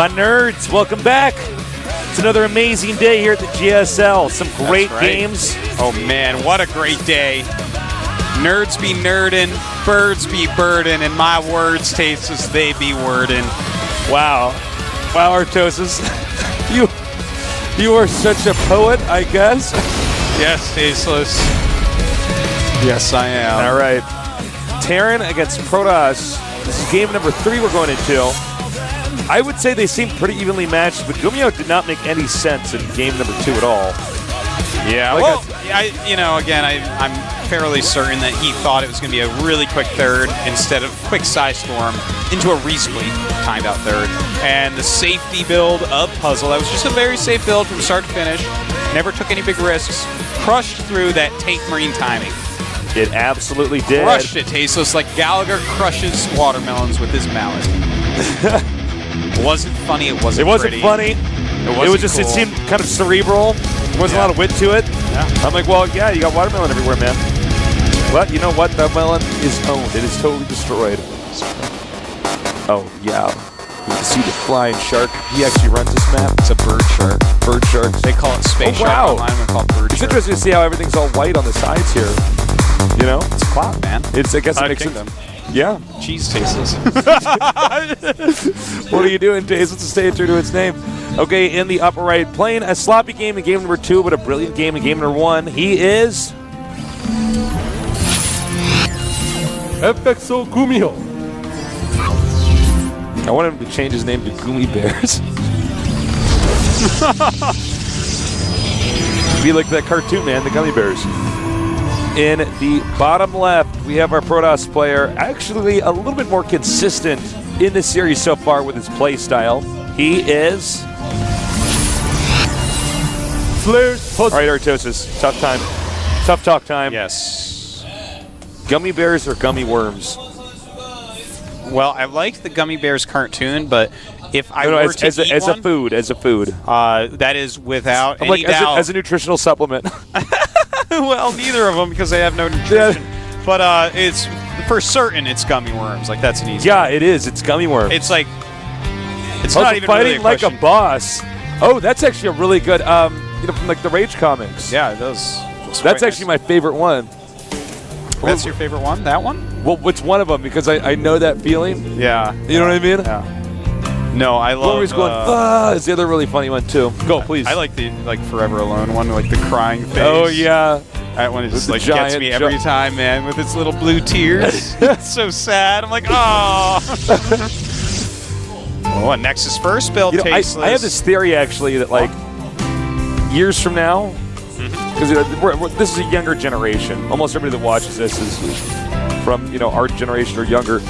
My nerds, welcome back. It's another amazing day here at the GSL. Some great games. Oh man, what a great day. Nerds be nerdin', birds be birdin', and my words taste as they be wordin'. Wow. Wow, Artosis. You are such a poet, I guess. Yes, Tasteless. Yes, I am. All right. Terran against Protoss. This is game number 3 we're going into. I would say they seem pretty evenly matched, but GuMiho did not make any sense in game number 2 at all. Yeah, like well, I'm fairly certain that he thought it was going to be a really quick third instead of quick side storm into a reasonably timed out third. And the safety build of Puzzle, that was just a very safe build from start to finish. Never took any big risks. Crushed through that tank marine timing. It absolutely did. Crushed it, Tasteless, like Gallagher crushes watermelons with his mallet. It wasn't funny. It wasn't funny. It was just, cool. It seemed kind of cerebral. There wasn't a lot of wit to it. Yeah. I'm like, well, yeah, you got watermelon everywhere, man. But you know what? That melon is owned. It is totally destroyed. Oh, yeah. You can see the flying shark. He actually runs this map. It's a bird shark. Bird shark. They call it space shark. Wow. I'm call it bird It's shark. interesting to see how everything's all white on the sides here. You know? It's cloud, man. I guess it makes Kingdom. Yeah. Cheese Tasteless. What are you doing, Taze? Let's stay true to its name. Okay, in the upper right, playing a sloppy game in game number 2, but a brilliant game in game number 1. He is FXO GuMiho. I want him to change his name to Gummy Bears. Be like that cartoon, man, the Gummy Bears. In the bottom left, we have our Protoss player, actually a little bit more consistent in this series so far with his play style. He is Flair's Puzzle. All right, Artosis, tough time. Tough talk time. Yes. Gummy bears or gummy worms? Well, I liked the Gummy Bears cartoon, but if I were to as eat a food, that is without any doubt. As a nutritional supplement. Well, neither of them because they have no nutrition. But it's for certain it's gummy worms. Like that's an easy. Yeah, one. it is. It's gummy worms. It's like it's also not even fighting really a like question. a boss. Oh, that's actually a really good. From like the Rage comics. Yeah, it does. That's actually my favorite one. That's your favorite one? That one? Well, it's one of them because I know that feeling. Yeah. You know what I mean? Yeah. No, I love. Always going. Is the other really funny one too. Go, please. I like the Forever Alone one, like the crying face. Oh yeah. That one just The like gets me every time, man, with its little blue tears. It's so sad. I'm like, oh. Oh, and Nexus first build Tasteless. I have this theory actually that like years from now, because this is a younger generation. Almost everybody that watches this is from our generation or younger.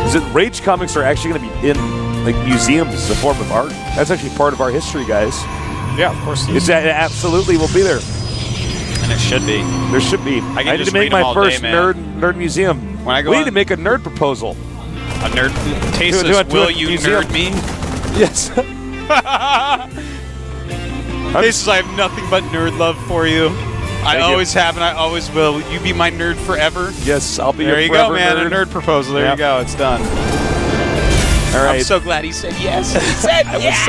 Is that Rage comics are actually going to be in like museums as a form of art? That's actually part of our history, guys. Yeah, of course. It absolutely will be there. And it should be. There should be. I need to make my first nerd museum. When I go we need to make a nerd proposal. A nerd Tasteless, will you museum. nerd me? Yes. Tasteless, I have nothing but nerd love for you. I always have and I always will. Will you be my nerd forever? Yes, I'll be there your you go, forever man. nerd. A nerd proposal. There you go. It's done. All right. I'm so glad he said yes. He said yes.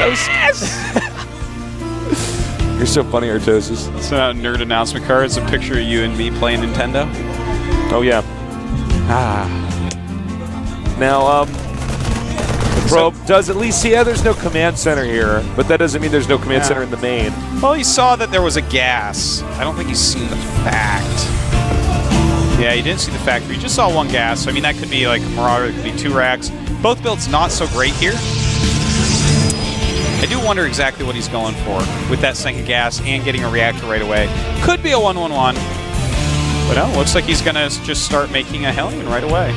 You're so funny, Artosis. Sent out a nerd announcement card. It's a picture of you and me playing Nintendo. Oh yeah. Now, the probe does at least see. Yeah, there's no command center here, but that doesn't mean there's no command center in the main. Well, he saw that there was a gas. I don't think he's seen the fact. Yeah, he didn't see the fact, but he just saw one gas. So, I mean, that could be like a Marauder, it could be 2 racks. Both builds not so great here. I do wonder exactly what he's going for with that second gas and getting a reactor right away. Could be a 1-1-1. But no, looks like he's going to just start making a Hellion right away.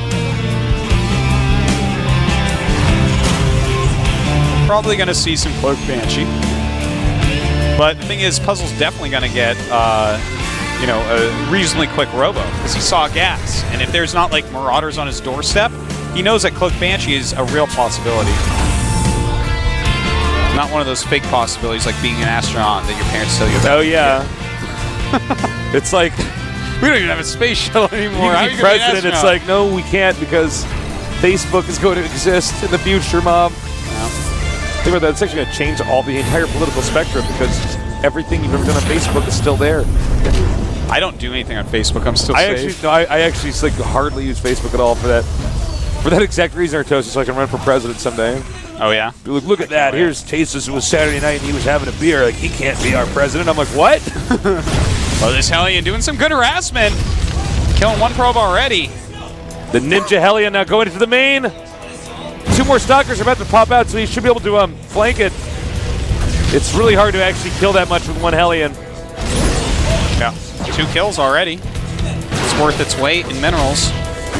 Probably going to see some Cloak Banshee. But the thing is, Puzzle's definitely going to get, a reasonably quick robo because he saw gas. And if there's not like Marauders on his doorstep, he knows that Cloak Banshee is a real possibility. Not one of those fake possibilities like being an astronaut that your parents tell you about. Oh yeah. It's like we don't even have a space shuttle anymore. You can be president. It's like, no, we can't because Facebook is going to exist in the future, Mom. Yeah. Think where that's actually going to change the entire political spectrum because everything you've ever done on Facebook is still there. I don't do anything on Facebook. I'm still safe. I actually like hardly use Facebook at all for that. For that exact reason, Artosis, so I can run for president someday. Oh, yeah? Look at that. Here's Tasis. It was Saturday night, and he was having a beer. Like, he can't be our president. I'm like, what? Well, this Hellion doing some good harassment. Killing one probe already. The Ninja Hellion now going into the main. 2 more Stalkers are about to pop out, so he should be able to flank it. It's really hard to actually kill that much with 1 Hellion. Yeah, 2 kills already. It's worth its weight in minerals.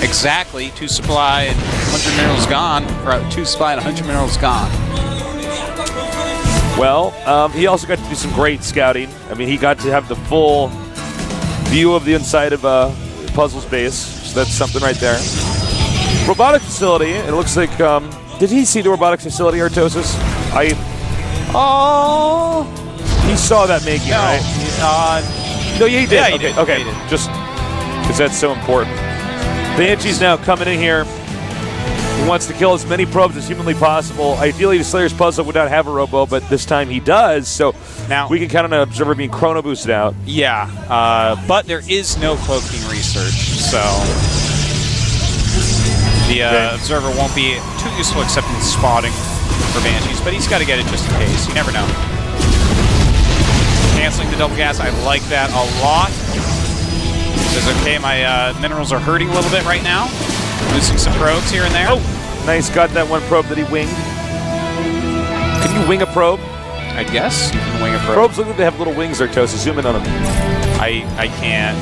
Exactly, 2 supply and 100 minerals gone. Or 2 supply and 100 minerals gone. Well, he also got to do some great scouting. I mean, he got to have the full view of the inside of Puzzle's base. So that's something right there. Robotic facility. It looks like. Did he see the robotic facility, Artosis? Oh, he saw that making, no. Right? No, yeah, he did. Yeah, he okay, did. okay. He did. Just because that's so important. Banshee's now coming in here. He wants to kill as many probes as humanly possible. Ideally, the Slayer's Puzzle would not have a robo, but this time he does. So now we can count on an Observer being chrono boosted out. Yeah, but there is no cloaking research, so the Observer won't be too useful except in spotting for Banshees, but he's got to get it just in case. You never know. Canceling the double gas, I like that a lot. Says, okay, my minerals are hurting a little bit right now. Losing some probes here and there. Oh, nice. Got that 1 probe that he winged. Can you wing a probe? I guess you can wing a probe. Probes look like they have little wings, Artosis. Zoom in on them. I can't.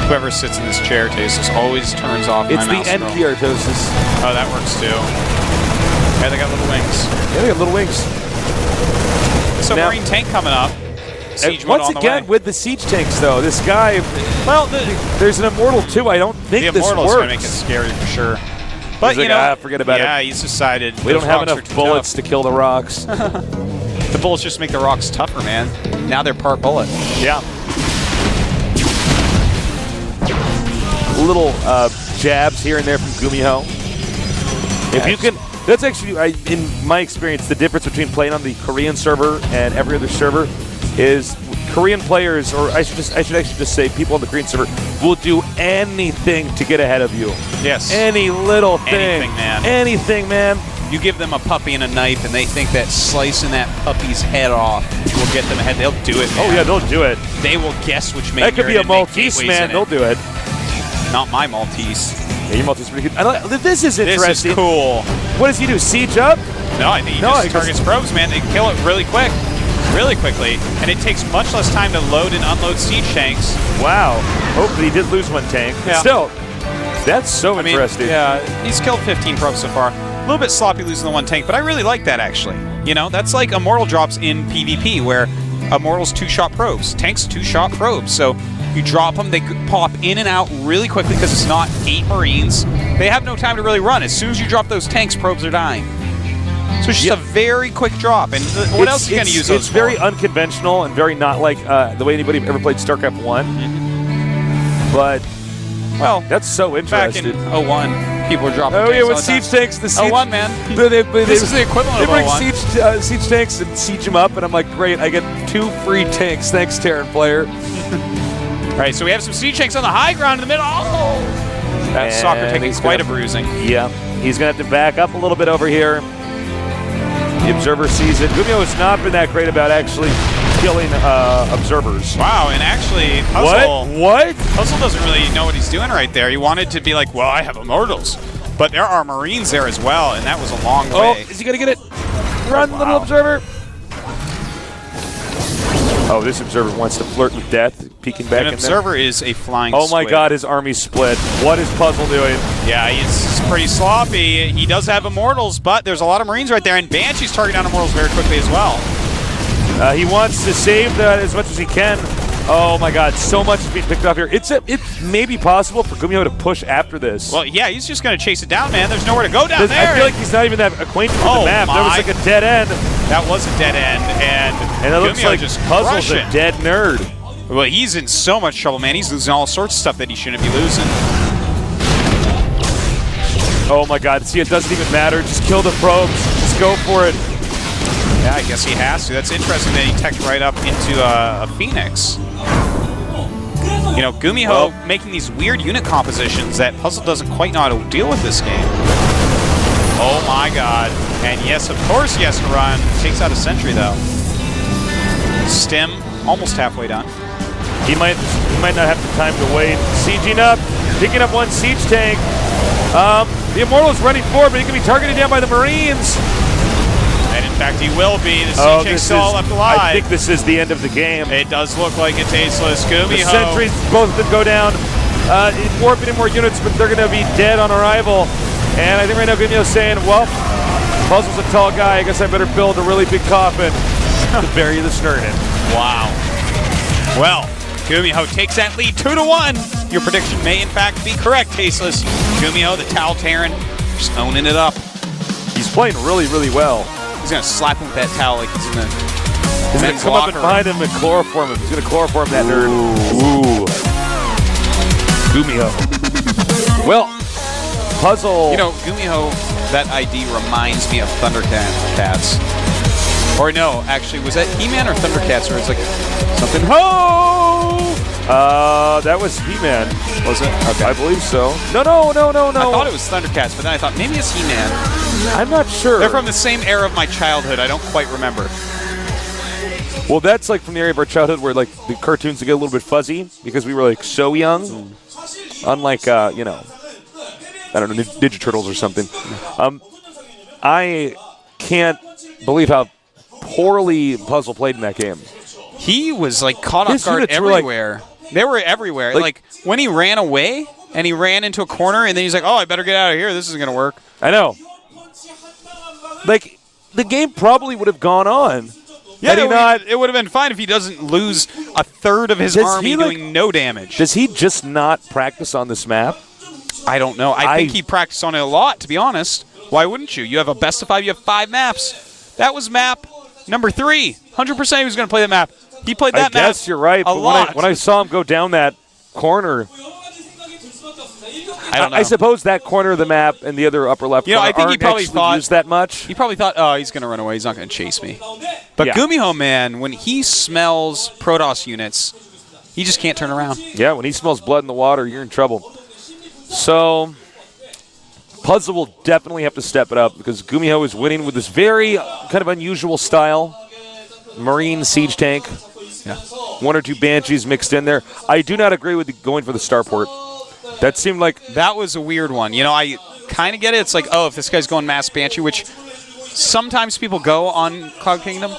Whoever sits in this chair, Tasis, always turns off it's my mouse. It's the NP, Artosis. Oh, that works too. Yeah, they got little wings. Yeah, they got little wings. So now, Marine tank coming up. Siege once again, with the siege tanks, though, this guy. Well, there's an Immortal too. I don't think this works. The Immortal's going to make it scary for sure. But you know, forget about it. Yeah, he's decided. We don't have enough bullets to kill the rocks. The bullets just make the rocks tougher, man. Now they're part bullet. Yeah. Little jabs here and there from GuMiho. If you can. That's actually, in my experience, the difference between playing on the Korean server and every other server is Korean players, or I should actually just say people on the Korean server, will do anything to get ahead of you. Yes. Any little thing. Anything, man. Anything, man. You give them a puppy and a knife, and they think that slicing that puppy's head off will get them ahead. They'll do it, man. Oh, yeah, they'll do it. They will guess which main that could be a Maltese, man. They'll do it. Not my Maltese. Yeah, your Maltese is pretty good. This is interesting. This is cool. What does he do? Siege up? No, I think he just targets probes, man. They kill it really quick. Really quickly, and it takes much less time to load and unload siege tanks. Wow. Hopefully he did lose 1 tank. Yeah. Still, that's so interesting. Yeah, he's killed 15 probes so far. A little bit sloppy losing the 1 tank, but I really like that, actually. You know, that's like Immortal drops in PvP, where Immortal's 2-shot probes. Tanks 2-shot probes. So you drop them, they pop in and out really quickly because it's not 8 Marines. They have no time to really run. As soon as you drop those tanks, probes are dying. So it's just a very quick drop. And what else are you going to use those for? It's very unconventional and very not like the way anybody ever played StarCraft 1. Mm-hmm. But, well, that's so interesting. Back in 01, people were dropping tanks. Oh, yeah, with siege tanks. The siege, 01, man. This is the equivalent of 01. They bring siege tanks and siege them up, and I'm like, great, I get 2 free tanks. Thanks, Terran player. All right, so we have some siege tanks on the high ground in the middle. Oh! That soccer taking quite a bruising. Yeah, he's going to have to back up a little bit over here. The Observer sees it. GuMiho has not been that great about actually killing Observers. Wow, and actually, Puzzle... What? Puzzle doesn't really know what he's doing right there. He wanted to be like, well, I have Immortals. But there are Marines there as well, and that was a long way. Oh, is he going to get it? Run, little Observer. Oh, this Observer wants to flirt with death, peeking back in there. An Observer is a flying Oh my squid. God, his army's split. What is Puzzle doing? Yeah, he's pretty sloppy. He does have Immortals, but there's a lot of Marines right there, and Banshee's targeting down Immortals very quickly as well. He wants to save that as much as he can. Oh my God, so much is being picked up here. It may be possible for GuMiho to push after this. Well, yeah, he's just going to chase it down, man. There's nowhere to go down there. I feel like he's not even that acquainted with the map. There was like a dead end. That was a dead end, and it looks like just Puzzle's a dead nerd. Well, he's in so much trouble, man. He's losing all sorts of stuff that he shouldn't be losing. Oh my God, see, it doesn't even matter. Just kill the probes. Just go for it. Yeah, I guess he has to. That's interesting that he teched right up into a Phoenix. You know, GuMiho making these weird unit compositions that Puzzle doesn't quite know how to deal with this game. Oh my god. And yes, of course he has to run. Takes out a sentry though. Stim, almost halfway done. He might not have the time to wait. Sieging up, picking up one siege tank. The Immortal is running forward, but he can be targeted down by the Marines. And in fact, he will be. The siege tank's still all left alive. I think this is the end of the game. It does look like a tasteless GuMiho. The sentries, both of them go down. More units, but they're going to be dead on arrival. And I think right now GuMiho's saying, well, Puzzle's a tall guy. I guess I better build a really big coffin to bury the Snurd in. Wow. Well, GuMiho takes that lead 2-1. Your prediction may in fact be correct, Tasteless. GuMiho, the Tau Terran, just owning it up. He's playing really, really well. He's going to slap him with that towel like he's in the He's going to come up and find him and chloroform him. He's going to chloroform that nerd. Ooh. GuMiho. Well, Puzzle. You know, GuMiho, that ID reminds me of Thundercats. Or no, actually, was that He-Man or Thundercats? Or it's like something, ho! That was He-Man. Was it? Okay. I believe so. No. I thought it was Thundercats, but then I thought maybe it's He-Man. I'm not sure. They're from the same era of my childhood. I don't quite remember. Well, that's like from the area of our childhood where like the cartoons get a little bit fuzzy because we were like so young. Unlike, you know, I don't know, Ninja Turtles or something. I can't believe how poorly Puzzle played in that game. He was like caught off guard everywhere. They were everywhere. Like when he ran away and he ran into a corner and then he's like, oh, I better get out of here. This isn't going to work. I know. Like, the game probably would have gone on. Yeah, it would have been fine if he doesn't lose a third of his army doing no damage. Does he just not practice on this map? I don't know. I think he practiced on it a lot, to be honest. Why wouldn't you? You have a best of 5. You have 5 maps. That was map number 3. 100% he was going to play the map. He played that map. I guess you're right. But when I saw him go down that corner, I don't know. I suppose that corner of the map and the other upper left corner I think he probably thought used that much. He probably thought, oh, he's going to run away. He's not going to chase me. But GuMiho, man, when he smells Protoss units, he just can't turn around. Yeah, when he smells blood in the water, you're in trouble. So Puzzle will definitely have to step it up because GuMiho is winning with this very kind of unusual style. Marine siege tank. Yeah. 1 or 2 Banshees mixed in there. I do not agree with going for the starport. That seemed like... That was a weird one. You know, I kind of get it. It's like, oh, if this guy's going mass Banshee, which sometimes people go on Cloud Kingdom,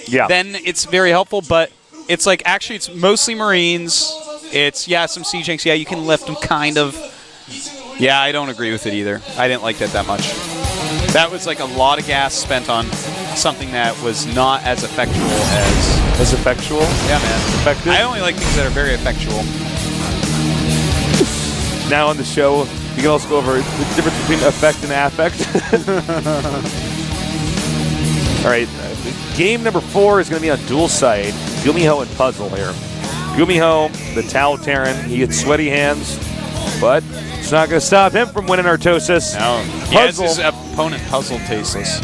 then it's very helpful. But it's like, actually, it's mostly Marines. It's, some siege tanks. Yeah, you can lift them, kind of. Yeah, I don't agree with it either. I didn't like that much. That was like a lot of gas spent on something that was not as effectual as... As effectual? Yeah, man. Effective? I only like things that are very effectual. Now on the show, you can also go over the difference between effect and affect. All right, game number 4 is going to be on dual side. GuMiho and Puzzle here. GuMiho, the Tau Terran, he gets sweaty hands, but it's not going to stop him from winning Artosis. No, he has his opponent Puzzle tasteless.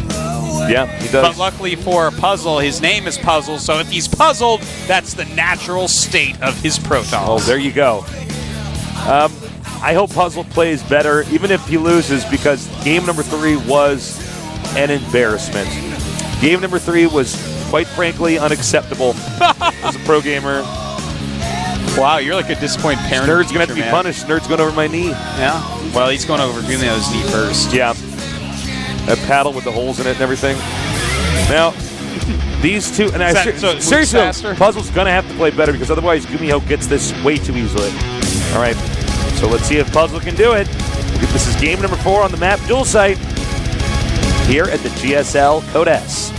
Yeah, he does. But luckily for Puzzle, his name is Puzzle, so if he's puzzled, that's the natural state of his Protoss. Oh, there you go. I hope Puzzle plays better, even if he loses, because game number 3 was an embarrassment. Game number 3 was, quite frankly, unacceptable as a pro gamer. Wow, you're like a disappointed parent. Nerd's going to have to be punished. Nerd's going over my knee. Yeah? Well, he's going over GuMiho's knee first. Yeah. That paddle with the holes in it and everything. Now, these two... And seriously, Puzzle's going to have to play better because otherwise GuMiho gets this way too easily. All right. So let's see if Puzzle can do it. This is game number 4 on the map dual site here at the GSL Code S.